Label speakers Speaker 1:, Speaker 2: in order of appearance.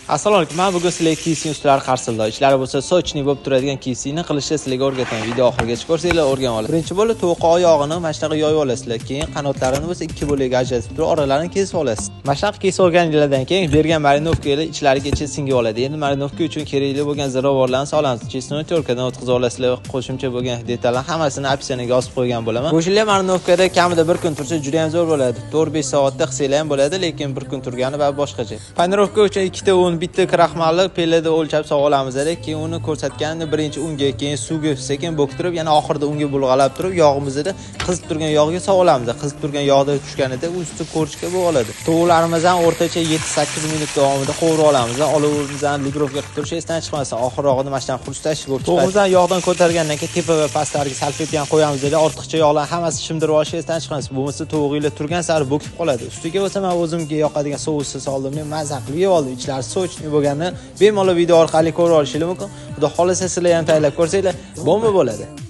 Speaker 1: Assalomu alaykum. Men bugun sizlarga KFC ustalari qarsilladi. Ishlari bo'lsa sochni bo'lib turadigan KFCni qilishni sizlarga o'rgataman. Video oxirigacha ko'rsanglar o'rganib olasiz. Birinchi bo'lib tovuq oyog'ini mana shunaqa yoyib olasizlar. Keyin qanotlarini bo'lsa ikki bo'lakka ajratib turib, oralarini kesib olasiz. Mana shunaqa kesib olganingizdan keyin bergan marinovkalar ichlariga singib oladi. Endi marinovka uchun kerakli bo'lgan ziravorlarni solamiz. Chesnotorkadan o'tkazib olasizlar. Qo'shimcha bo'lgan detallarni hammasini opsiyaga yozib qo'ygan bo'laman. Go'shtlar marinovkada kamida bir kun tursa juda ham zo'r bo'ladi. 4-5 soatda qilsanglar ham bo'ladi, lekin bir kun turgani va boshqacha. Panirovka uchun ikkita bitta kraxmalni pelada o'lchab sog'ib olamiz. Keyin uni ko'rsatganini birinchi unga, keyin suvga sekin bo'ktirib, yana oxirida unga bulg'alab turib, yog'imizni qizib turgan yog'ga sog'ib olamiz. Qizib turgan yog'da tushganida usti ko'rishga bo'ladi. Tovuqlarimizni o'rtacha 7-8 minut davomida qovurib olamiz. Olovimizni ligrovka qilib turish esdan chiqmasin. Oxirrog'ida mana shunday xurstash bo'lib chiqadi. Tovuqimizni yog'dan ko'targandan keyin tepa va pastlarga salfetni ham qo'yamiz. Ortiqcha yog'larni hammasi shimdirib olish esdan chiqmasin. Bo'lmasa tovuqinglar turgan sari bo'kib qoladi. Ustiga bo'lsa men o'zimga yoqadigan sousni soldim. Men mazza qilib yeb oldim. Ichlari sochni bo'lganini bemalol video orqali ko'rib olishingiz mumkin. Xudo xolasa sizlar ham tayyorlab ko'rsanglar, bomba bo'ladi.